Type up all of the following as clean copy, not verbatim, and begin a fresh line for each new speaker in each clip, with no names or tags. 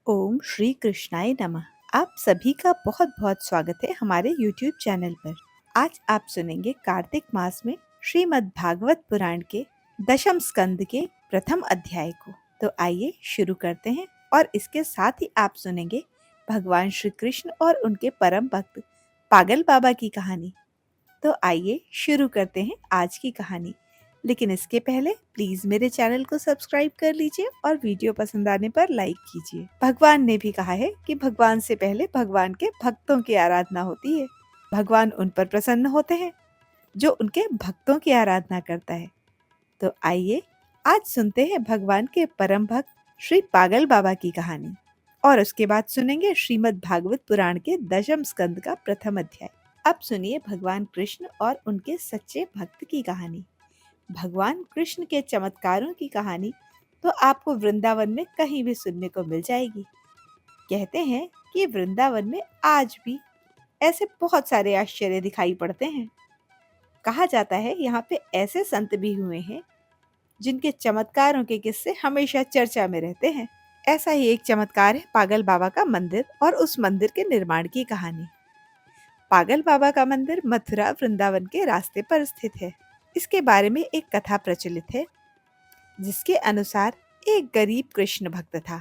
ओम श्री कृष्णाय नमः। आप सभी का बहुत बहुत स्वागत है हमारे YouTube चैनल पर। आज आप सुनेंगे कार्तिक मास में श्रीमद् भागवत पुराण के दशम स्कंद के प्रथम अध्याय को। तो आइए शुरू करते हैं और इसके साथ ही आप सुनेंगे भगवान श्री कृष्ण और उनके परम भक्त पागल बाबा की कहानी। तो आइए शुरू करते हैं आज की कहानी। लेकिन इसके पहले प्लीज मेरे चैनल को सब्सक्राइब कर लीजिए और वीडियो पसंद आने पर लाइक कीजिए। भगवान ने भी कहा है कि भगवान से पहले भगवान के भक्तों की आराधना होती है। भगवान उन पर प्रसन्न होते हैं जो उनके भक्तों की आराधना करता है। तो आइए आज सुनते हैं भगवान के परम भक्त श्री पागल बाबा की कहानी और उसके बाद सुनेंगे श्रीमद् भागवत पुराण के दशम स्कंद का प्रथम अध्याय। अब सुनिए भगवान कृष्ण और उनके सच्चे भक्त की कहानी। भगवान कृष्ण के चमत्कारों की कहानी तो आपको वृंदावन में कहीं भी सुनने को मिल जाएगी। कहते हैं कि वृंदावन में आज भी ऐसे बहुत सारे आश्चर्य दिखाई पड़ते हैं। कहा जाता है यहाँ पे ऐसे संत भी हुए हैं जिनके चमत्कारों के किस्से हमेशा चर्चा में रहते हैं। ऐसा ही एक चमत्कार है पागल बाबा का मंदिर और उस मंदिर के निर्माण की कहानी। पागल बाबा का मंदिर मथुरा वृंदावन के रास्ते पर स्थित है। इसके बारे में एक कथा प्रचलित है जिसके अनुसार एक गरीब कृष्ण भक्त था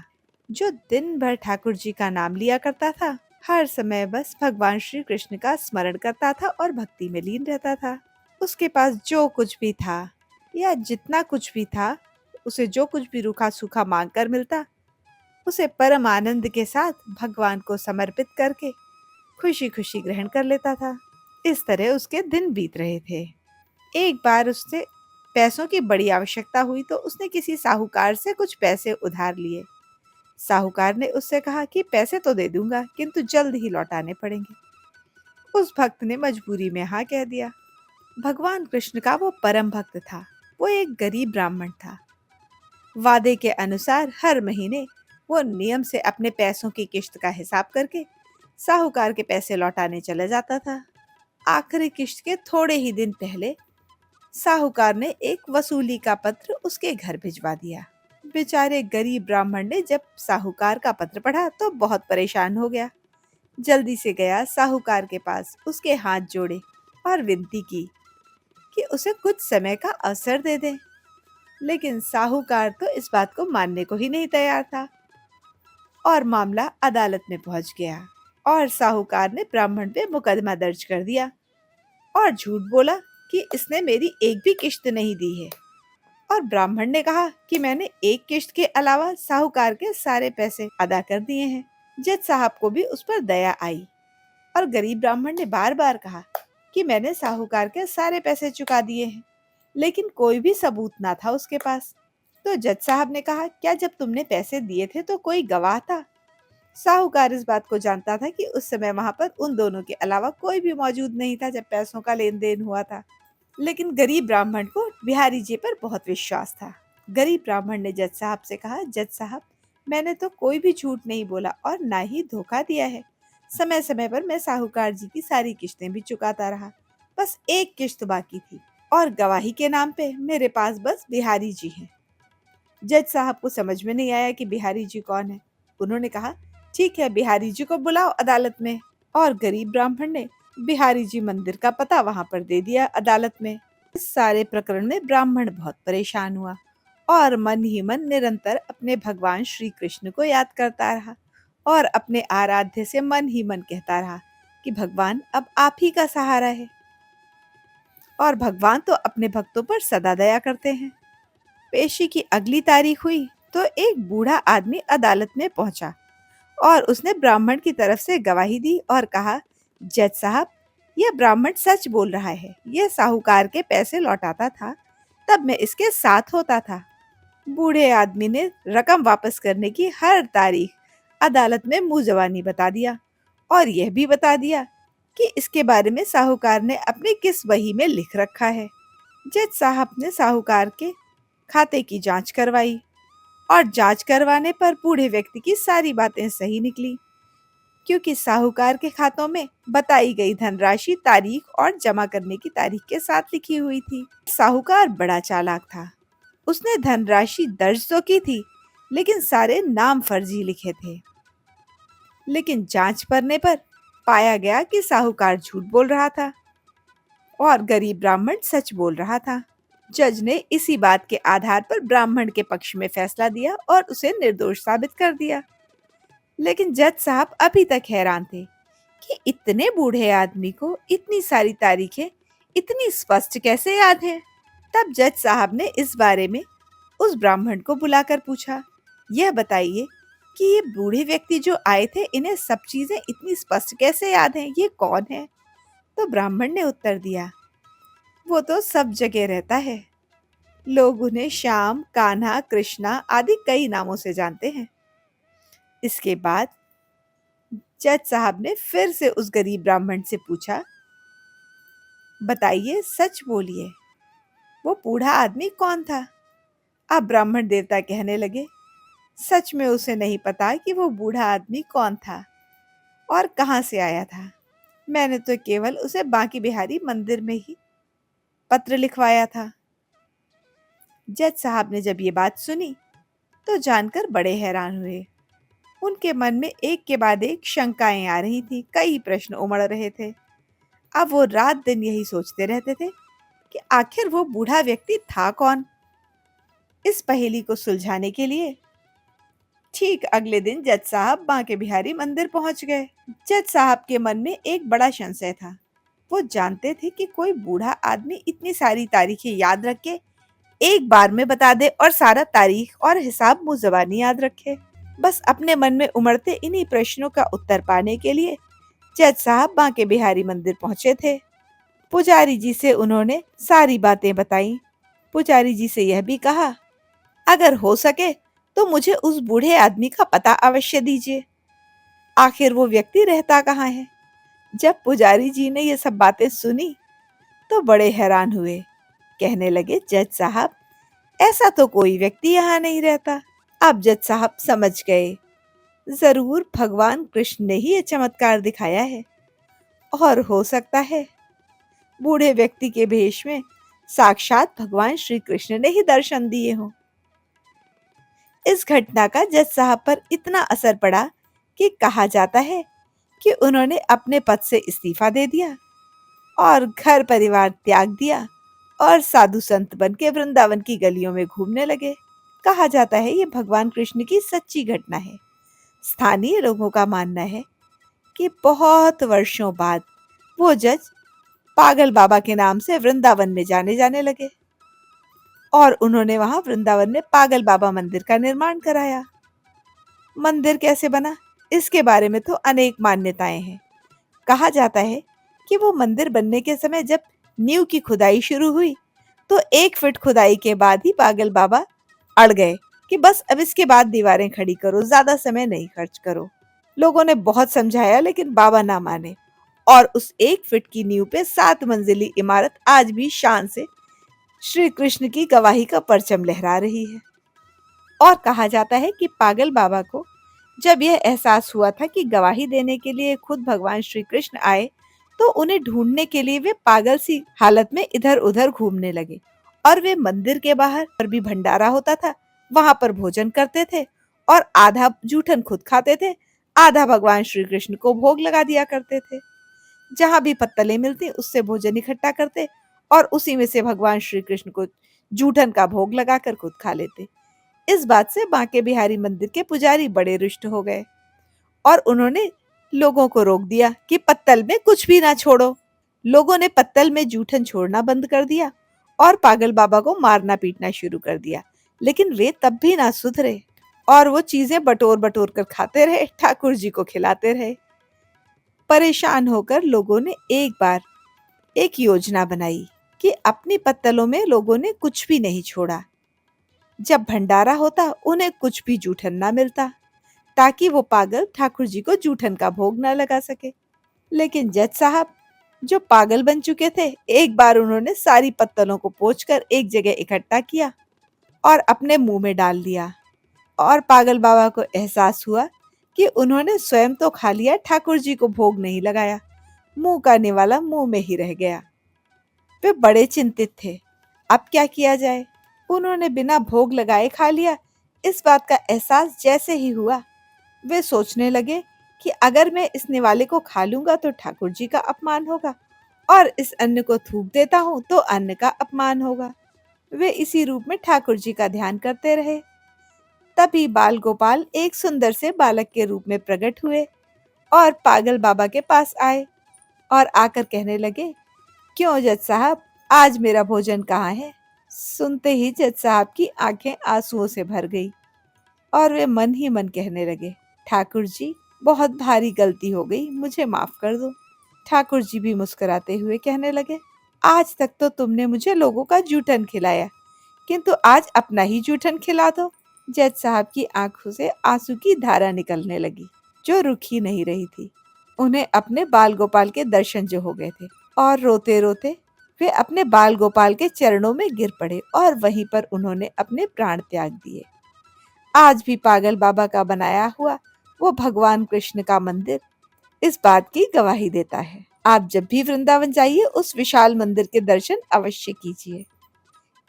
जो दिन भर ठाकुर जी का नाम लिया करता था। हर समय बस भगवान श्री कृष्ण का स्मरण करता था और भक्ति में लीन रहता था। उसके पास जो कुछ भी था या जितना कुछ भी था, उसे जो कुछ भी रूखा सूखा मांग कर मिलता, उसे परम आनंद के साथ भगवान को समर्पित करके खुशी खुशी ग्रहण कर लेता था। इस तरह उसके दिन बीत रहे थे। एक बार उससे पैसों की बड़ी आवश्यकता हुई तो उसने किसी साहूकार से कुछ पैसे उधार लिए। साहूकार ने उससे कहा कि पैसे तो दे दूंगा किंतु जल्द ही लौटाने पड़ेंगे। उस भक्त ने मजबूरी में हाँ कह दिया। भगवान कृष्ण का वो परम भक्त था। वो एक गरीब ब्राह्मण था। वादे के अनुसार हर महीने वो नियम से अपने पैसों की किश्त का हिसाब करके साहूकार के पैसे लौटाने चले जाता था। आखिरी किश्त के थोड़े ही दिन पहले साहूकार ने एक वसूली का पत्र उसके घर भिजवा दिया। बेचारे गरीब ब्राह्मण ने जब साहूकार का पत्र पढ़ा तो बहुत परेशान हो गया। जल्दी से गया साहूकार के पास, उसके हाथ जोड़े और विनती की कि उसे कुछ समय का अवसर दे दे। लेकिन साहूकार तो इस बात को मानने को ही नहीं तैयार था और मामला अदालत में पहुंच गया और साहूकार ने ब्राह्मण पे मुकदमा दर्ज कर दिया और झूठ बोला कि इसने मेरी एक भी किश्त नहीं दी है। और ब्राह्मण ने कहा कि मैंने एक किश्त के अलावा साहूकार के सारे पैसे अदा कर दिए हैं। जज साहब को भी उस पर दया आई और गरीब ब्राह्मण ने बार बार कहा कि मैंने साहूकार के सारे पैसे चुका दिए हैं, लेकिन कोई भी सबूत ना था उसके पास। तो जज साहब ने कहा, क्या जब तुमने पैसे दिए थे तो कोई गवाह था? साहूकार इस बात को जानता था कि उस समय वहां पर उन दोनों के अलावा कोई भी मौजूद नहीं था जब पैसों का लेन देन हुआ था। लेकिन गरीब ब्राह्मण को बिहारी जी पर बहुत विश्वास था। गरीब ब्राह्मण ने जज साहब से कहा, जज साहब, मैंने तो कोई भी झूठ नहीं बोला और ना ही धोखा दिया है। समय समय पर मैं साहूकार जी की सारी किश्तें भी चुकाता रहा। बस एक किश्त बाकी थी और गवाही के नाम पे मेरे पास बस बिहारी जी हैं। जज साहब को समझ में नहीं आया कि बिहारी जी कौन है। उन्होंने कहा, ठीक है, बिहारी जी को बुलाओ अदालत में। और गरीब ब्राह्मण ने बिहारी जी मंदिर का पता वहां पर दे दिया अदालत में। इस सारे प्रकरण में ब्राह्मण बहुत परेशान हुआ और मन ही मन निरंतर अपने भगवान श्री कृष्ण को याद करता रहा और अपने आराध्य से मन ही मन कहता रहा कि भगवान अब आप ही का सहारा है और भगवान तो अपने भक्तों पर सदा दया करते हैं। पेशी की अगली तारीख हुई तो एक बूढ़ा आदमी अदालत में पहुंचा और उसने ब्राह्मण की तरफ से गवाही दी और कहा, जज साहब, यह ब्राह्मण सच बोल रहा है। यह साहूकार के पैसे लौटाता था तब मैं इसके साथ होता था। बूढ़े आदमी ने रकम वापस करने की हर तारीख अदालत में मुंह जबानी बता दिया और यह भी बता दिया कि इसके बारे में साहूकार ने अपनी किस वही में लिख रखा है। जज साहब ने साहूकार के खाते की जांच करवाई और जांच करवाने पर बूढ़े व्यक्ति की सारी बातें सही निकली, क्योंकि साहूकार के खातों में बताई गई धनराशि तारीख और जमा करने की तारीख के साथ लिखी हुई थी। साहूकार बड़ा चालाक था। उसने धनराशि दर्ज तो की थी, लेकिन सारे नाम फर्जी लिखे थे। लेकिन जांच करने पर पाया गया कि साहूकार झूठ बोल रहा था और गरीब ब्राह्मण सच बोल रहा था। जज ने इसी बात के आधार पर ब्राह्मण के पक्ष में फैसला दिया और उसे निर्दोष साबित कर दिया। लेकिन जज साहब अभी तक हैरान थे कि इतने बूढ़े आदमी को इतनी सारी तारीखें इतनी स्पष्ट कैसे याद है। तब जज साहब ने इस बारे में उस ब्राह्मण को बुलाकर पूछा, यह बताइए कि ये बूढ़े व्यक्ति जो आए थे इन्हें सब चीजें इतनी स्पष्ट कैसे याद हैं, ये कौन है? तो ब्राह्मण ने उत्तर दिया, वो तो सब जगह रहता है। लोग उन्हें श्याम, कान्हा, कृष्णा आदि कई नामों से जानते हैं। इसके बाद जज साहब ने फिर से उस गरीब ब्राह्मण से पूछा, बताइए, सच बोलिए, वो बूढ़ा आदमी कौन था? अब ब्राह्मण देवता कहने लगे, सच में उसे नहीं पता कि वो बूढ़ा आदमी कौन था और कहाँ से आया था। मैंने तो केवल उसे बांके बिहारी मंदिर में ही पत्र लिखवाया था। जज साहब ने जब ये बात सुनी तो जानकर बड़े हैरान हुए। उनके मन में एक के बाद एक शंकाएं आ रही थी, कई प्रश्न उमड़ रहे थे। अब वो रात दिन यही सोचते रहते थे कि आखिर वो बूढ़ा व्यक्ति था कौन। इस पहेली को सुलझाने के लिए ठीक अगले दिन जज साहब बांके बिहारी मंदिर पहुंच गए। जज साहब के मन में एक बड़ा संशय था। वो जानते थे कि कोई बूढ़ा आदमी इतनी सारी तारीखें याद रख के एक बार में बता दे और सारा तारीख और हिसाब मुंह जबानी याद रखे। बस अपने मन में उमड़ते इन्हीं प्रश्नों का उत्तर पाने के लिए जज साहब बांके बिहारी मंदिर पहुंचे थे। पुजारी जी से उन्होंने सारी बातें बताई। पुजारी जी से यह भी कहा, अगर हो सके तो मुझे उस बूढ़े आदमी का पता अवश्य दीजिए। आखिर वो व्यक्ति रहता कहाँ है? जब पुजारी जी ने ये सब बातें सुनी तो बड़े हैरान हुए। कहने लगे, जज साहब, ऐसा तो कोई व्यक्ति यहाँ नहीं रहता। अब जज साहब समझ गए, जरूर भगवान कृष्ण ने ही ये चमत्कार दिखाया है और हो सकता है बूढ़े व्यक्ति के भेष में साक्षात भगवान श्री कृष्ण ने ही दर्शन दिए हों। इस घटना का जज साहब पर इतना असर पड़ा कि कहा जाता है कि उन्होंने अपने पद से इस्तीफा दे दिया और घर परिवार त्याग दिया और साधु संत बन के वृंदावन की गलियों में घूमने लगे। कहा जाता है ये भगवान कृष्ण की सच्ची घटना है। स्थानीय लोगों का मानना है कि बहुत वर्षों बाद वो जज पागल बाबा के नाम से वृंदावन में जाने जाने लगे और उन्होंने वहां वृंदावन में पागल बाबा मंदिर का निर्माण कराया। मंदिर कैसे बना, इसके बारे में तो अनेक मान्यताएं हैं। कहा जाता है कि वो मंदिर बनने के समय जब नींव की खुदाई शुरू हुई तो 1 फीट खुदाई के बाद ही पागल बाबा अड़ गए कि बस अब इसके बाद दीवारें खड़ी करो, ज्यादा समय नहीं खर्च करो। लोगों ने बहुत समझाया लेकिन बाबा ना माने और उस 1 फीट की नींव पे 7 मंजिली इमारत आज भी शान से श्री कृष्ण की गवाही का परचम लहरा रही है। और कहा जाता है कि पागल बाबा को जब यह एहसास हुआ था कि गवाही देने के लिए खुद भगवान श्री कृष्ण आए तो उन्हें ढूंढने के लिए वे पागल सी हालत में इधर उधर घूमने लगे और वे मंदिर के बाहर पर भी भंडारा होता था, वहां पर भोजन करते थे और आधा जूठन खुद खाते थे, आधा भगवान श्री कृष्ण को भोग लगा दिया करते थे। जहां भी पत्तलें मिलती उससे भोजन इकट्ठा करते और उसी में से भगवान श्री कृष्ण को जूठन का भोग लगाकर खुद खा लेते। इस बात से बांके बिहारी मंदिर के पुजारी बड़े रुष्ट हो गए और उन्होंने लोगों को रोक दिया कि पत्तल में कुछ भी ना छोड़ो। लोगों ने पत्तल में जूठन छोड़ना बंद कर दिया और पागल बाबा को मारना पीटना शुरू कर दिया, लेकिन वे तब भी ना सुधरे और वो चीजें बटोर बटोर कर खाते रहे, ठाकुर जी को खिलाते रहे। परेशान होकर लोगों ने एक बार एक योजना बनाई कि अपनी पत्तलों में लोगों ने कुछ भी नहीं छोड़ा। जब भंडारा होता उन्हें कुछ भी जूठन ना मिलता ताकि वो पागल ठाकुर जी को जूठन का भोग ना लगा सके। लेकिन जज साहब जो पागल बन चुके थे, एक बार उन्होंने सारी पत्तलों को पोंछकर एक जगह इकट्ठा किया और अपने मुंह में डाल दिया और पागल बाबा को एहसास हुआ कि उन्होंने स्वयं तो खा लिया, ठाकुर जी को भोग नहीं लगाया। मुंह का निवाला मुंह में ही रह गया। वे बड़े चिंतित थे, अब क्या किया जाए। उन्होंने बिना भोग लगाए खा लिया, इस बात का एहसास जैसे ही हुआ, वे सोचने लगे कि अगर मैं इस निवाले को खा लूंगा तो ठाकुर जी का अपमान होगा, और इस अन्न को थूक देता हूँ तो अन्न का अपमान होगा। वे इसी रूप में ठाकुर जी का ध्यान करते रहे। तभी बाल गोपाल एक सुंदर से बालक के रूप में प्रकट हुए और पागल बाबा के पास आए और आकर कहने लगे, क्यों जज साहब, आज मेरा भोजन कहाँ है? सुनते ही जज साहब की आंखें आंसुओं से भर गई और वे मन ही मन कहने लगे, ठाकुर जी, बहुत भारी गलती हो गई, मुझे माफ कर दो। ठाकुर जी भी मुस्कुराते हुए कहने लगे, आज तक तो तुमने मुझे लोगों का जूठन खिलाया, किंतु आज अपना ही जूठन खिला दो। जज साहब की आंखों से आंसू की धारा निकलने लगी, जो रुक ही नहीं रही थी। उन्हें अपने बाल गोपाल के दर्शन जो हो गए थे, और रोते रोते वे अपने बाल गोपाल के चरणों में गिर पड़े और वहीं पर उन्होंने अपने प्राण त्याग दिए। आज भी पागल बाबा का बनाया हुआ वो भगवान कृष्ण का मंदिर इस बात की गवाही देता है। आप जब भी वृंदावन जाइए, उस विशाल मंदिर के दर्शन अवश्य कीजिए।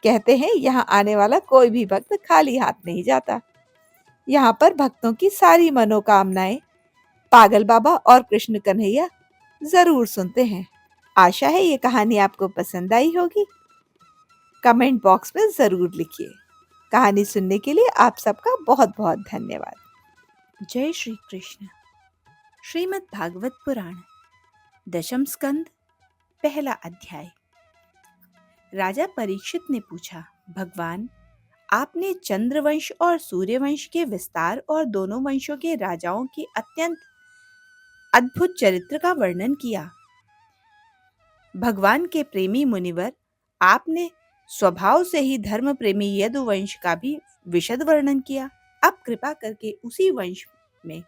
कहते हैं यहाँ आने वाला कोई भी भक्त खाली हाथ नहीं जाता। यहाँ पर भक्तों की सारी मनोकामनाएं पागल बाबा और कृष्ण कन्हैया जरूर सुनते हैं। आशा है ये कहानी आपको पसंद आई होगी। कमेंट बॉक्स में जरूर लिखिए। कहानी सुनने के लिए आप सबका बहुत बहुत धन्यवाद। जय श्री कृष्ण। श्रीमद् भागवत पुराण दशम स्कंद, पहला अध्याय। राजा परीक्षित ने पूछा, भगवान, आपने चंद्रवंश और सूर्यवंश के विस्तार और दोनों वंशों के राजाओं की अत्यंत अद्भुत चरित्र का वर्णन किया। भगवान के प्रेमी मुनिवर, आपने स्वभाव से ही धर्म प्रेमी यदुवंश का भी विशद वर्णन किया। अब कृपा करके उसी वंश में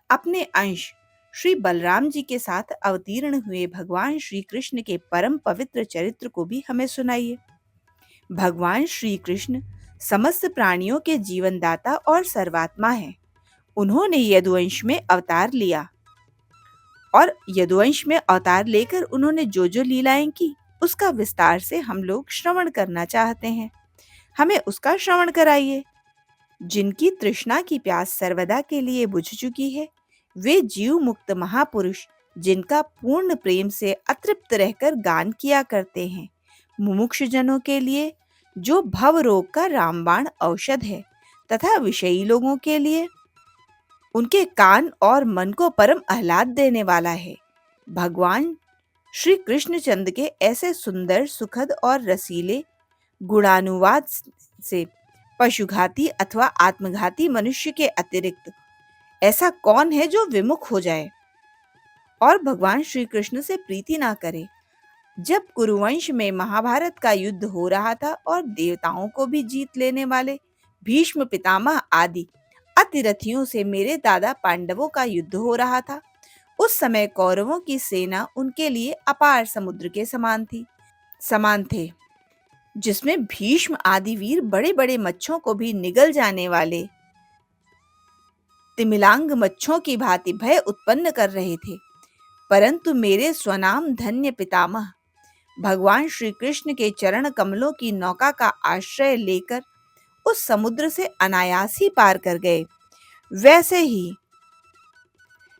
अपने अंश श्री बलराम जी के साथ अवतीर्ण हुए भगवान श्री कृष्ण के परम पवित्र चरित्र को भी हमें सुनाइए। भगवान श्री कृष्ण समस्त प्राणियों के जीवनदाता और सर्वात्मा हैं। उन्होंने यदुवंश में अवतार लिया और यदुवंश में अवतार लेकर उन्होंने जो जो लीलाएं की, उसका विस्तार से हम लोग श्रवण करना चाहते हैं। हमें उसका श्रवण कराइए। जिनकी तृष्णा की प्यास सर्वदा के लिए बुझ चुकी है, वे जीव मुक्त महापुरुष जिनका पूर्ण प्रेम से अतृप्त रहकर गान किया करते हैं, मुमुक्षु जनों के लिए जो भव रोग का रामबाण औषध है, तथा विषयी लोगों के लिए उनके कान और मन को परम आह्लाद देने वाला है। भगवान श्री कृष्णचंद्र के ऐसे सुंदर, सुखद और रसीले गुणानुवाद से पशुघाती अथवा आत्मघाती मनुष्य के अतिरिक्त ऐसा कौन है जो विमुख हो जाए और भगवान श्री कृष्ण से प्रीति ना करे। जब कुरुवंश में महाभारत का युद्ध हो रहा था और देवताओं को भी जीत लेने वाले भीष्म पितामह आदि अतिरथियों से मेरे दादा पांडवों का युद्ध हो रहा था, उस समय कौरवों की सेना उनके लिए अपार समुद्र के समान थे, जिसमें भीष्म आदि वीर बड़े बड़े मच्छों को भी निगल जाने वाले तिमिलांग मच्छों की भांति भय उत्पन्न कर रहे थे। परंतु मेरे स्वनाम धन्य पितामह भगवान श्री कृष्ण के चरण कमलों की नौका का आश्रय लेकर उस समुद्र से अनायास ही पार कर गए। वैसे ही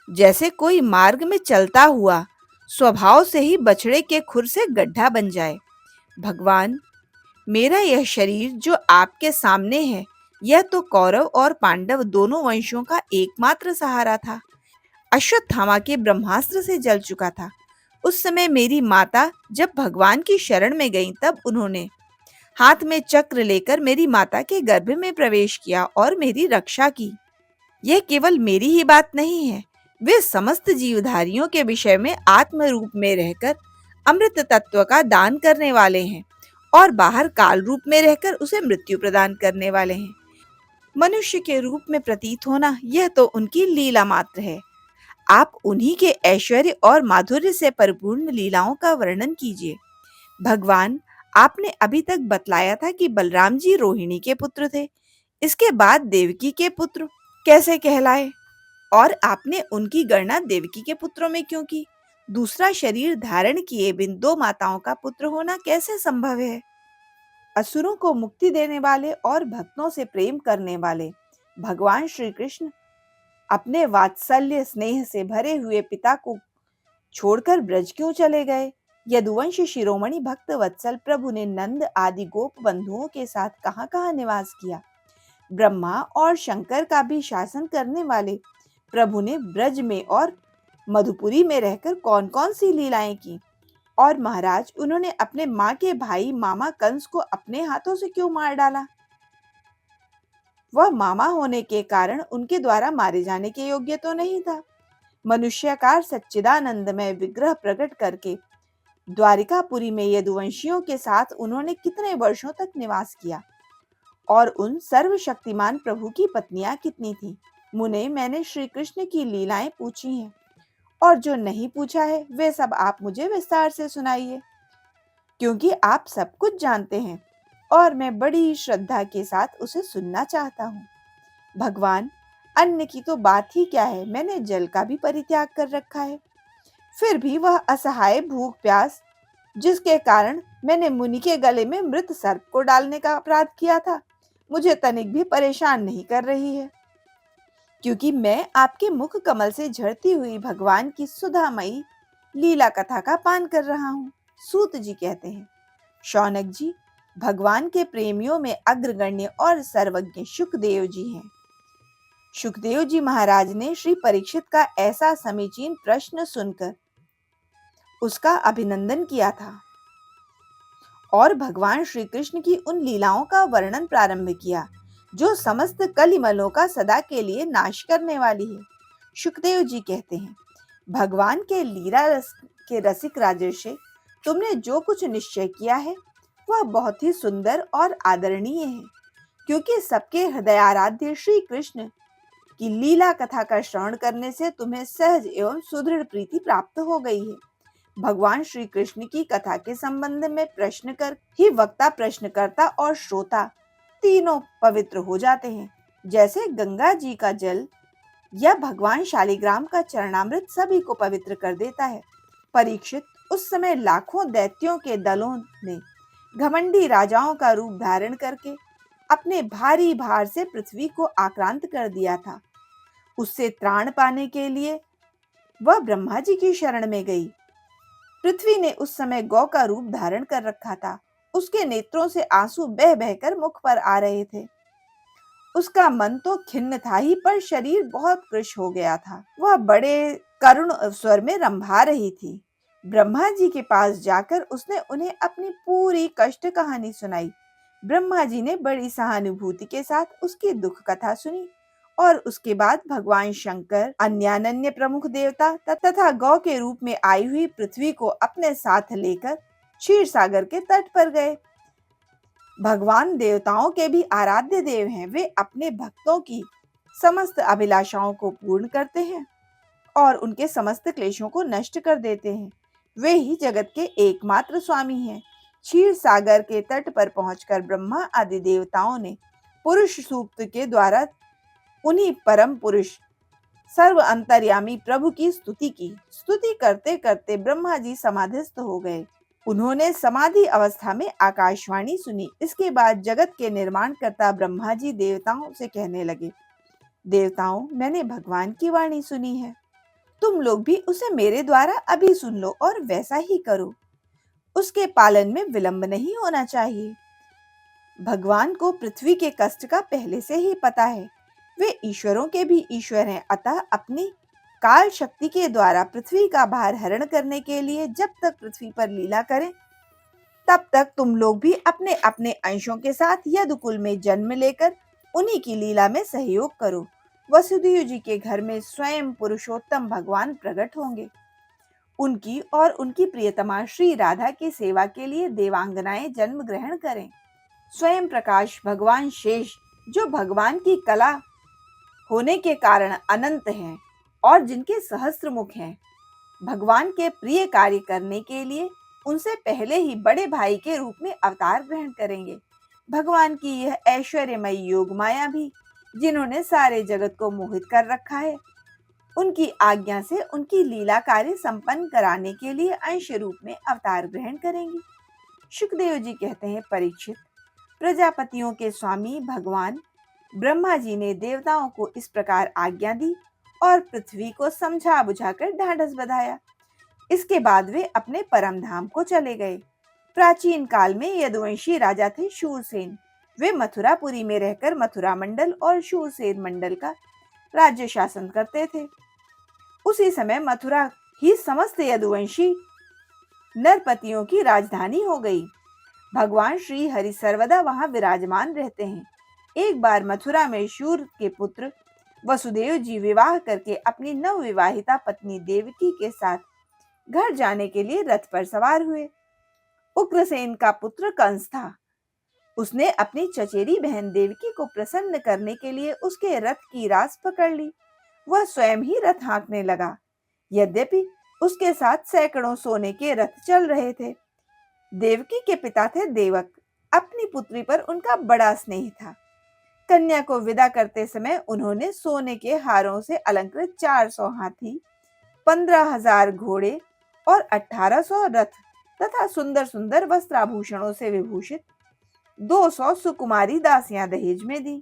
जैसे कोई मार्ग में चलता हुआ स्वभाव से ही बछड़े के खुर से गड्ढा बन जाए। भगवान, मेरा यह शरीर जो आपके सामने है, यह तो कौरव और पांडव दोनों वंशों का एकमात्र सहारा था। अश्वत्थामा के ब्रह्मास्त्र से जल चुका था। उस समय मेरी माता जब भगवान की शरण में गईं, तब उन्होंने हाथ में चक्र लेकर मेरी माता के गर्भ में प्रवेश किया और मेरी रक्षा की। यह केवल मेरी ही बात नहीं है, वे समस्त जीवधारियों के विषय में आत्म रूप में रहकर अमृत तत्व का दान करने वाले हैं और बाहर काल रूप में रहकर उसे मृत्यु प्रदान करने वाले हैं। मनुष्य के रूप में प्रतीत होना यह तो उनकी लीला मात्र है। आप उन्हीं के ऐश्वर्य और माधुर्य से परिपूर्ण लीलाओं का वर्णन कीजिए। भगवान, आपने अभी तक बतलाया था कि बलराम जी रोहिणी के पुत्र थे। इसके बाद देवकी के पुत्र कैसे कहलाए और आपने उनकी गणना देवकी के पुत्रों में क्यों की? दूसरा शरीर धारण किए बिन दो माताओं का पुत्र होना कैसे संभव है? असुरों को मुक्ति देने वाले और भक्तों से प्रेम करने वाले भगवान श्री कृष्ण अपने वात्सल्य स्नेह से भरे हुए पिता को छोड़कर ब्रज क्यों चले गए? यदुवंशी शिरोमणि भक्त वत्सल प्रभु ने नंद आदि गोप बंधुओं के साथ कहाँ-कहाँ निवास किया? ब्रह्मा और शंकर का भी शासन करने वाले प्रभु ने ब्रज में और मधुपुरी में रहकर कौन-कौन सी लीलाएं की? और महाराज उन्होंने अपने माँ के भाई मामा कंस को अपने हाथों से क्यों मार डाला? वह मामा होने के कारण उनके द्वारा मारे जाने के योग्य तो नहीं था। मनुष्याकार सच्चिदानंदमय विग्रह प्रकट करके द्वारिकापुरी में यदुवंशियों के साथ उन्होंने कितने वर्षों तक निवास किया और उन सर्वशक्तिमान प्रभु की पत्नियां कितनी थीं? मुने, मैंने श्री कृष्ण की लीलाएं पूछी हैं और जो नहीं पूछा है वे सब आप मुझे विस्तार से सुनाइए, क्योंकि आप सब कुछ जानते हैं और मैं बड़ी श्रद्धा के साथ उसे सुनना चाहता हूँ। भगवान, अन्न की तो बात ही क्या है, मैंने जल का भी परित्याग कर रखा है। फिर भी वह असहाय भूख प्यास जिसके कारण मैंने मुनि के गले में मृत सर्प को डालने का अपराध किया था, मुझे तनिक भी परेशान नहीं कर रही है, क्योंकि मैं आपके मुख कमल से झरती हुई भगवान की सुधामयी लीला कथा का पान कर रहा हूँ। सूत जी कहते हैं, शौनक जी, भगवान के प्रेमियों में अग्रगण्य और सर्वज्ञ शुकदेव जी हैं। शुकदेव जी महाराज ने श्री परीक्षित का ऐसा समीचीन प्रश्न सुनकर उसका अभिनंदन किया था और भगवान श्री कृष्ण की उन लीलाओं का वर्णन प्रारंभ किया जो समस्त कलिमलों का सदा के लिए नाश करने वाली है। शुकदेव जी कहते हैं, भगवान के लीला रस के रसिक राजर्षि, तुमने जो कुछ निश्चय किया है वह बहुत ही सुंदर और आदरणीय है, क्योंकि सबके हृदयाराध्य श्री कृष्ण की लीला कथा का श्रवण करने से तुम्हें सहज एवं सुदृढ़ प्रीति प्राप्त हो गई है। भगवान श्री कृष्ण की कथा के संबंध में प्रश्न कर ही वक्ता, प्रश्नकर्ता और श्रोता तीनों पवित्र हो जाते हैं। जैसे गंगा जी का जल या भगवान शालिग्राम का चरणामृत सभी को पवित्र कर देता है। परीक्षित, उस समय लाखों दैत्यों के दलों ने घमंडी राजाओं का रूप धारण करके अपने भारी भार से पृथ्वी को आक्रांत कर दिया था। उससे त्राण पाने के लिए वह ब्रह्मा जी की शरण में गई। पृथ्वी ने उस समय गौ का रूप धारण कर रखा था। उसके नेत्रों से आंसू बह बहकर मुख पर आ रहे थे। उसका मन तो खिन्न था ही, पर शरीर बहुत कृश हो गया था। वह बड़े करुण स्वर में रंभा रही थी। ब्रह्मा जी के पास जाकर उसने उन्हें अपनी पूरी कष्ट कहानी सुनाई। ब्रह्मा जी ने बड़ी सहानुभूति के साथ उसकी दुख कथा सुनी और उसके बाद भगवान शंकर, अन्यान्य प्रमुख देवता तथा गौ के रूप में आई हुई पृथ्वी को अपने साथ लेकर क्षीर सागर के तट पर गए। भगवान देवताओं के भी आराध्य देव हैं। वे अपने भक्तों की समस्त अभिलाषाओं को पूर्ण करते हैं और उनके समस्त क्लेशों को नष्ट कर देते हैं। वे ही जगत के एकमात्र स्वामी हैं। क्षीर सागर के तट पर पहुंचकर ब्रह्मा आदि देवताओं ने पुरुष सूक्त के द्वारा उन्हीं परम पुरुष सर्व अंतर्यामी प्रभु की स्तुति की। स्तुति करते करते ब्रह्मा जी समाधिस्थ हो गए। उन्होंने समाधि अवस्था में आकाशवाणी सुनी। इसके बाद जगत के निर्माण करता ब्रह्मा जी देवताओं से कहने लगे, देवताओं, मैंने भगवान की वाणी सुनी है, तुम लोग भी उसे मेरे द्वारा अभी सुन लो और वैसा ही करो। उसके पालन में विलंब नहीं होना चाहिए। भगवान को पृथ्वी के कष्ट का पहले से ही पता है। वे ईश्वरों के भी ईश्वर हैं, अतः अपनी काल शक्ति के द्वारा पृथ्वी का भार हरण करने के लिए जब तक पृथ्वी पर लीला करें, तब तक तुम लोग भी अपने अपने अंशों के साथ यदुकुल में जन्म लेकर उन्हीं की लीला में सहयोग करो। वसुदेव जी के घर में स्वयं पुरुषोत्तम भगवान प्रकट होंगे। उनकी और उनकी प्रियतमा श्री राधा की सेवा के लिए देवांगनाएं जन्म ग्रहण करें। स्वयं प्रकाश भगवान शेष, जो भगवान की कला होने के कारण अनंत हैं और जिनके सहस्त्र मुख हैं, भगवान के प्रिय कार्य करने के लिए उनसे पहले ही बड़े भाई के रूप में अवतार ग्रहण करेंगे। भगवान की यह ऐश्वर्यमयी योग माया भी, जिन्होंने सारे जगत को मोहित कर रखा है, उनकी आज्ञा से उनकी लीला कार्य संपन्न कराने के लिए अंश रूप में अवतार ग्रहण करेंगे। शुकदेव जी कहते हैं, परीक्षित, प्रजापतियों के स्वामी भगवान ब्रह्मा जी ने देवताओं को इस प्रकार आज्ञा दी और पृथ्वी को समझा बुझाकर ढांढस बंधाया। इसके बाद वे अपने परम धाम को चले गए। प्राचीन काल में यदुवंशी राजा थे शूरसेन। वे मथुरापुरी में रहकर मथुरा मंडल और शूरसेन मंडल का राज्य शासन करते थे। उसी समय मथुरा ही समस्त यदुवंशी नरपतियों की राजधानी हो गई। भगवान श्री हरि सर्वदा वहां विराजमान रहते हैं। एक बार मथुरा में शूर के पुत्र वसुदेव जी विवाह करके अपनी नवविवाहिता पत्नी देवकी के साथ घर जाने के लिए रथ पर सवार हुए। उग्रसेन का पुत्र कंस था। उसने अपनी चचेरी बहन देवकी को प्रसन्न करने के लिए उसके रथ की रास पकड़ ली। वह स्वयं ही रथ हाँकने लगा। यद्यपि उसके साथ सैकड़ों सोने के रथ चल रहे थे। देवकी के पिता थे देवक। अपनी पुत्री पर उनका बड़ा स्नेह था। कन्या को विदा करते समय उन्होंने सोने के हारों से अलंकृत 400 हाथी, 15,000 घोड़े और 1800 रथ तथा सुंदर सुंदर वस्त्राभूषणों से विभूषित 200 सुकुमारी दासियां दहेज में दी।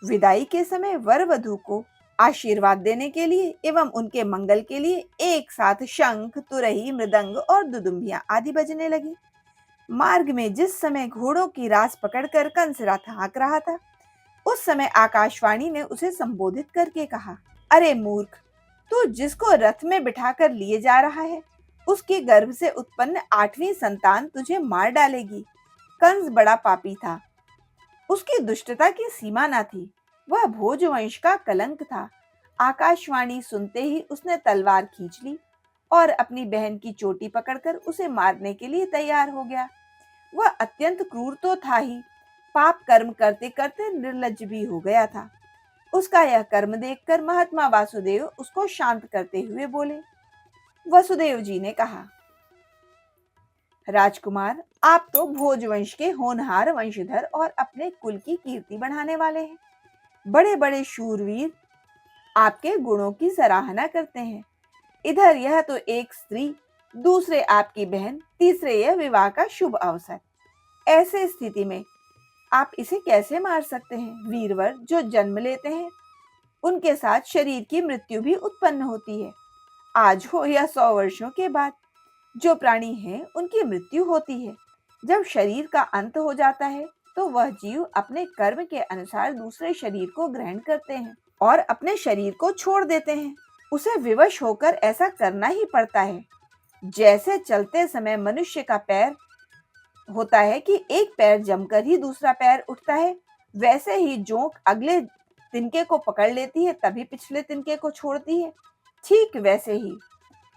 विदाई के समय वर वधू को आशीर्वाद देने के लिए एवं उनके मंगल के लिए एक साथ शंख, तुरही, मृदंग और दुदुम्बियां आदि बजने लगी। मार्ग में जिस समय घोड़ों की रास पकड़कर कंस रथ हाँक रहा था, उस समय आकाशवाणी ने उसे संबोधित करके कहा, अरे मूर्ख, तू जिसको रथ में बिठाकर लिए जा रहा है, उसके गर्भ से उत्पन्न 8वीं संतान तुझे मार डालेगी। कंस बड़ा पापी था। उसकी दुष्टता की सीमा न थी। वह भोजवंश का कलंक था। आकाशवाणी सुनते ही उसने तलवार खींच ली और अपनी बहन की चोटी पकड़कर उसे मारने के लिए तैयार हो गया। वह अत्यंत क्रूर तो था ही, पाप कर्म करते करते निर्लज्ज भी हो गया था। उसका यह कर्म देखकर महात्मा वासुदेव उसको शांत करते हुए बोले। वसुदेव जी ने कहा, राजकुमार, आप तो भोजवंश के होनहार वंशधर और अपने कुल की कीर्ति बढ़ाने वाले हैं। बड़े बड़े शूरवीर आपके गुणों की सराहना करते हैं। इधर यह तो एक स्त्री, दूसरे आपकी बहन, तीसरे यह विवाह का शुभ अवसर। ऐसे स्थिति में आप इसे कैसे मार सकते हैं? वीरवर जो जन्म लेते हैं उनके साथ शरीर की मृत्यु भी उत्पन्न होती है। आज हो या 100 वर्षों के बाद जो प्राणी हैं उनकी मृत्यु होती है। जब शरीर का अंत हो जाता है तो वह जीव अपने कर्म के अनुसार दूसरे शरीर को ग्रहण करते हैं और अपने शरीर को छोड़ देते हैं। उसे विवश होकर ऐसा करना ही पड़ता है। जैसे चलते समय मनुष्य का पैर होता है कि एक पैर जमकर ही दूसरा पैर उठता है, वैसे ही जोंक अगले तिनके को पकड़ लेती है तभी पिछले तिनके को छोड़ती है। ठीक वैसे ही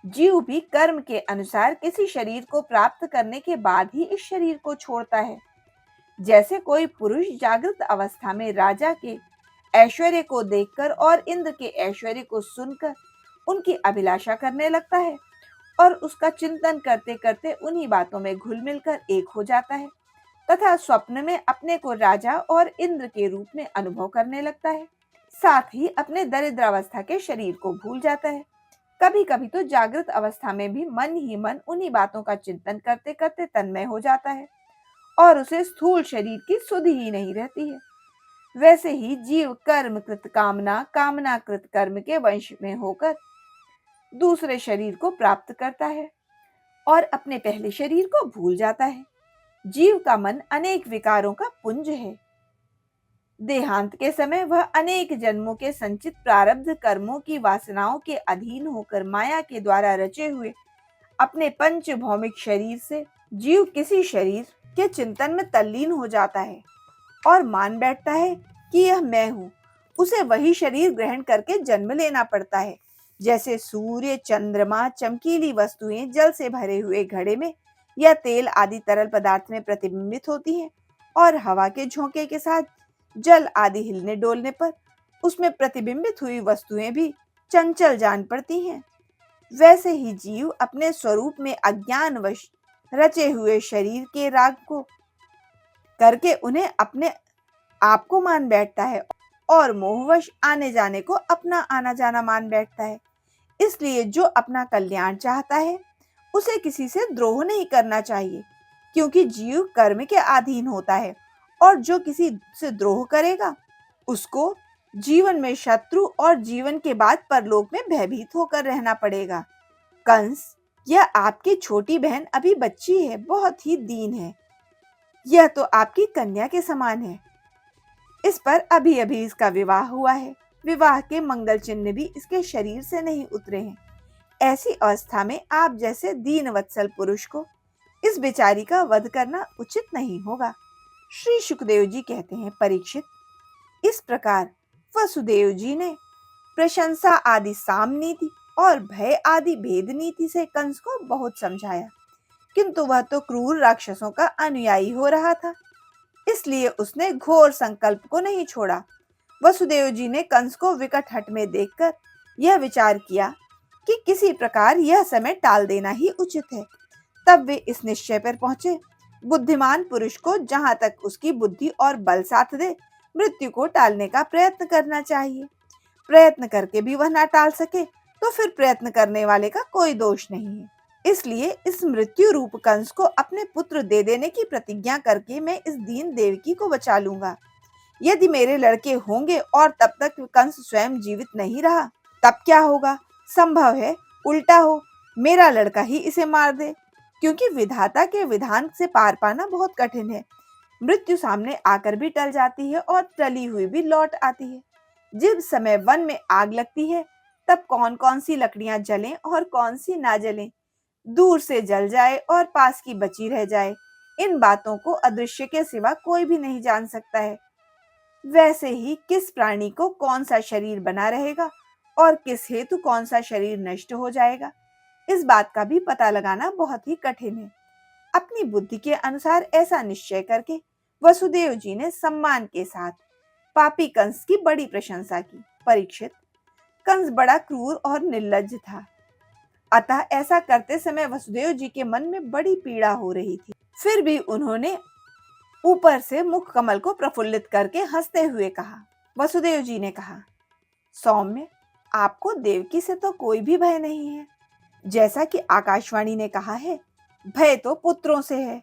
जीव भी कर्म के अनुसार किसी शरीर को प्राप्त करने के बाद ही इस शरीर को छोड़ता है। जैसे कोई पुरुष जागृत अवस्था में राजा के ऐश्वर्य को देखकर और इंद्र के ऐश्वर्य को सुनकर उनकी अभिलाषा करने लगता है और उसका चिंतन करते करते उन्हीं बातों में घुल मिलकर एक हो जाता है तथा स्वप्न में अपने को राजा और इंद्र के रूप में अनुभव करने लगता है। साथ ही अपने दरिद्रावस्था के शरीर को भूल जाता है। कभी कभी तो जागृत अवस्था में भी मन ही मन उन्हीं बातों का चिंतन करते करते तन्मय हो जाता है और उसे स्थूल शरीर की सुध ही नहीं रहती है। वैसे ही जीव कर्म कृत कामना, कामना कृत कर्म के वंश में होकर दूसरे शरीर को प्राप्त करता है और अपने पहले शरीर को भूल जाता है। जीव का मन अनेक विकारों का पुंज है। देहांत के समय वह अनेक जन्मों के संचित प्रारब्ध कर्मों की वासनाओं के अधीन होकर माया के द्वारा रचे हुए अपने पंच भौमिक शरीर से जीव किसी शरीर के चिंतन में तल्लीन हो जाता है और मान बैठता है कि यह मैं हूँ। उसे वही शरीर ग्रहण करके जन्म लेना पड़ता है। जैसे सूर्य, चंद्रमा, चमकीली वस्तुएं जल से भरे हुए घड़े में या तेल आदि तरल पदार्थ में प्रतिबिंबित होती हैं और हवा के झोंके के साथ जल आदि हिलने डोलने पर उसमें प्रतिबिंबित हुई वस्तुएं भी चंचल जान पड़ती हैं। वैसे ही जीव अपने स्वरूप में अज्ञानवश रचे हुए शरीर के राग को करके उन्हें अपने आप को मान बैठता है और मोहवश आने जाने को अपना आना जाना मान बैठता है। इसलिए जो अपना कल्याण चाहता है उसे किसी से द्रोह नहीं करना चाहिए, क्योंकि जीव कर्म के अधीन होता है और जो किसी से द्रोह करेगा उसको जीवन में शत्रु और जीवन के बाद परलोक में भयभीत होकर रहना पड़ेगा। कंस, यह आपकी छोटी बहन अभी बच्ची है, बहुत ही दीन है। यह तो आपकी कन्या के समान है। इस पर अभी अभी इसका विवाह हुआ है। विवाह के मंगल चिन्ह भी इसके शरीर से नहीं उतरे हैं। ऐसी अवस्था में आप जैसे दीन वत्सल पुरुष को इस बेचारी का वध करना उचित नहीं होगा। श्री शुकदेव जी कहते हैं, परीक्षित, इस प्रकार वसुदेव जी ने प्रशंसा आदि साम नीति और भय आदि भेद नीति से कंस को बहुत समझाया, किंतु वह तो क्रूर राक्षसों का अनुयायी हो रहा था, इसलिए उसने घोर संकल्प को नहीं छोड़ा। वसुदेव जी ने कंस को विकट हट में देखकर यह विचार किया कि किसी प्रकार यह समय टाल देना ही उचित है। तब वे इस निश्चय पर पहुंचे, बुद्धिमान पुरुष को जहां तक उसकी बुद्धि और बल साथ दे मृत्यु को टालने का प्रयत्न करना चाहिए। प्रयत्न करके भी वह ना टाल सके तो फिर प्रयत्न करने वाले का कोई दोष नहीं है। इसलिए इस मृत्यु रूप कंस को अपने पुत्र दे देने की प्रतिज्ञा करके मैं इस दीन देवकी को बचा लूंगा। यदि मेरे लड़के होंगे और तब तक कंस स्वयं जीवित नहीं रहा, तब क्या होगा? संभव है उल्टा हो, मेरा लड़का ही इसे मार दे, क्योंकि विधाता के विधान से पार पाना बहुत कठिन है। मृत्यु सामने आकर भी टल जाती है और टली हुई भी लौट आती है। जिस समय वन में आग लगती है तब कौन कौन सी लकड़ियां जलें और कौन सी ना जलें, दूर से जल जाए और पास की बची रह जाए, इन बातों को अदृश्य के सिवा कोई भी नहीं जान सकता है। वैसे ही किस प्राणी को कौन सा शरीर बना रहेगा और किस हेतु कौन सा शरीर नष्ट हो जाएगा, इस बात का भी पता लगाना बहुत ही कठिन है। अपनी बुद्धि के अनुसार ऐसा निश्चय करके वसुदेव जी ने सम्मान के साथ पापी कंस की बड़ी प्रशंसा की। परीक्षित, कंस बड़ा क्रूर और निर्लज्ज था, अतः ऐसा करते समय वसुदेव जी के मन में बड़ी पीड़ा हो रही थी। फिर भी उन्होंने ऊपर से मुख कमल को प्रफुल्लित करके हंसते हुए कहा। वसुदेव जी ने कहा, सौम्य, आपको देवकी से तो कोई भी भय नहीं है। जैसा कि आकाशवाणी ने कहा है, भय तो पुत्रों से है,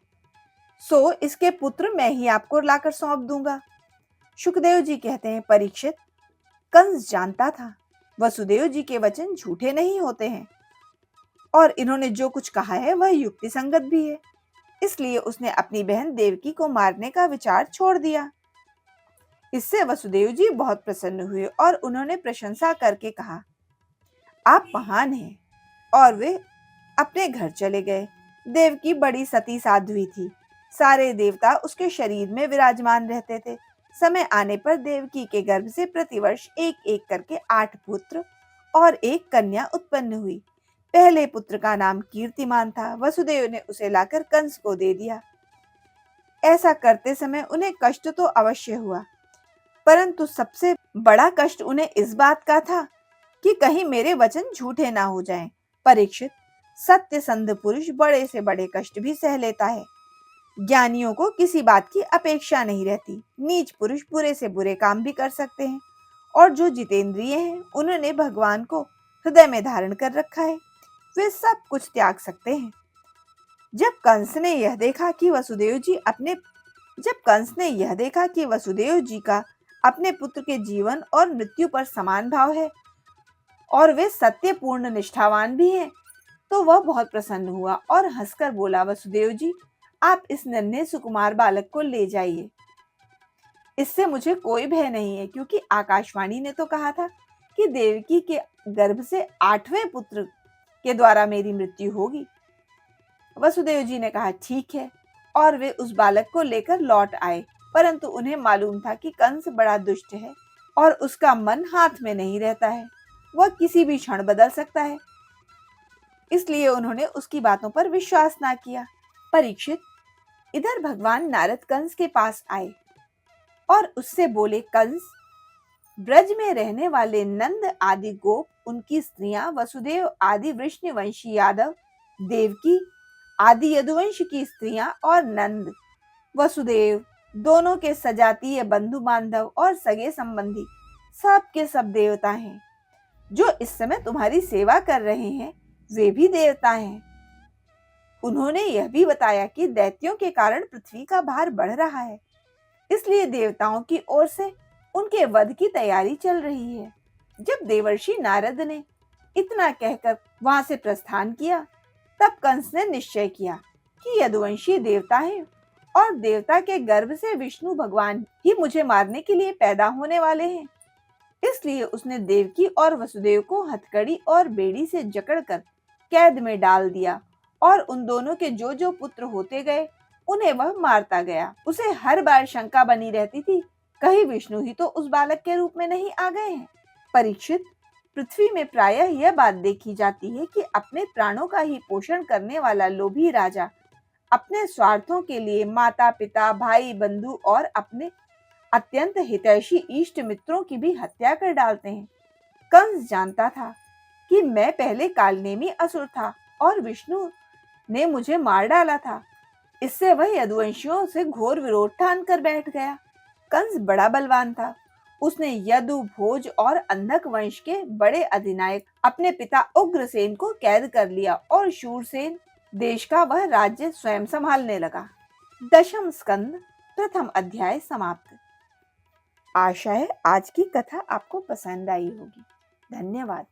सो इसके पुत्र मैं ही आपको लाकर सौंप दूंगा। शुकदेव जी कहते हैं, परीक्षित, कंस जानता था वसुदेव जी के वचन झूठे नहीं होते हैं और इन्होंने जो कुछ कहा है वह युक्ति संगत भी है, इसलिए उसने अपनी बहन देवकी को मारने का विचार छोड़ दिया। इससे वसुदेव जी बहुत प्रसन्न हुए और उन्होंने प्रशंसा करके कहा, आप महान हैं, और वे अपने घर चले गए। देवकी बड़ी सती साध्वी थी, सारे देवता उसके शरीर में विराजमान रहते थे। समय आने पर देवकी के गर्भ से प्रतिवर्ष एक एक करके 8 पुत्र और एक कन्या उत्पन्न हुई। पहले पुत्र का नाम कीर्तिमान था। वसुदेव ने उसे लाकर कंस को दे दिया। ऐसा करते समय उन्हें कष्ट तो अवश्य हुआ, परंतु सबसे बड़ा कष्ट उन्हें इस बात का था कि कहीं मेरे वचन झूठे ना हो जाएं। परीक्षित, सत्यसंध पुरुष बड़े से बड़े कष्ट भी सह लेता है। ज्ञानियों को किसी बात की अपेक्षा नहीं रहती। नीच पुरुष बुरे से बुरे काम भी कर सकते हैं, और जो जितेंद्रिय हैं उन्होंने भगवान को हृदय में धारण कर रखा है, वे सब कुछ त्याग सकते हैं। जब कंस ने यह देखा कि वसुदेव जी का अपने पुत्र के जीवन और मृत्यु पर समान भाव है और वे सत्यपूर्ण निष्ठावान भी हैं, तो वह बहुत प्रसन्न हुआ और हंसकर बोला, वसुदेव जी, आप इस नन्हे सुकुमार बालक को ले जाइए। इससे मुझे कोई भय नहीं है, क्योंकि आकाशवाणी ने तो कहा था कि देवकी के गर्भ से 8वें पुत्र के द्वारा मेरी मृत्यु होगी। वसुदेव जी ने कहा, ठीक है, और वे उस बालक को लेकर लौट आए, परंतु उन्हें मालूम था कि कंस बड़ा दुष्ट है और उसका मन हाथ में नहीं रहता है, वह किसी भी क्षण बदल सकता है, इसलिए उन्होंने उसकी बातों पर विश्वास ना किया। परीक्षित, इधर भगवान नारद कंस के पास आए और उससे बोले, कंस, ब्रज में रहने वाले नंद आदि गोप, उनकी स्त्रियां, वसुदेव आदि वृष्णवंशी यादव, देवकी आदि यदुवंश की स्त्रियां और नंद, वसुदेव दोनों के सजातीय बंधु बांधव और सगे संबंधी सब के सब देवता हैं। जो इस समय तुम्हारी सेवा कर रहे हैं वे भी देवता हैं। उन्होंने यह भी बताया कि दैत्यों के कारण पृथ्वी का भार बढ़ रहा है। इसलिए देवताओं की ओर से उनके वध की तैयारी चल रही है। जब देवर्षि नारद ने इतना कहकर वहां से प्रस्थान किया, तब कंस ने निश्चय किया कि यदुवंशी देवता है और देवता के गर्भ से विष्णु भगवान ही मुझे मारने के लिए पैदा होने वाले हैं। इसलिए उसने देवकी और वसुदेव को हथकड़ी और बेड़ी से जकड़कर कैद में डाल दिया और उन दोनों के जो जो पुत्र होते गए उन्हें वह मारता गया। उसे हर बार शंका बनी रहती थी, कहीं विष्णु ही तो उस बालक के रूप में नहीं आ गए हैं। परीक्षित, पृथ्वी में प्रायः यह बात देखी जाती है कि अपने प्राणों का ही पोषण करने वाला लोभी राजा अपने स्वार्थों के लिए माता पिता भाई बंधु और अपने अत्यंत हितैषी इष्ट मित्रों की भी हत्या कर डालते हैं। कंस जानता था कि मैं पहले कालनेमी असुर था और विष्णु ने मुझे मार डाला था। इससे वह यदुवंशियों से घोर विरोध ठान कर बैठ गया। कंस बड़ा बलवान था। उसने यदु, भोज और अंधक वंश के बड़े अधिनायक अपने पिता उग्रसेन को कैद कर लिया और शूरसेन देश का वह राज्य स्वयं संभालने लगा। दशम स्कंद प्रथम अध्याय समाप्त। आशा है आज की कथा आपको पसंद आई होगी। धन्यवाद।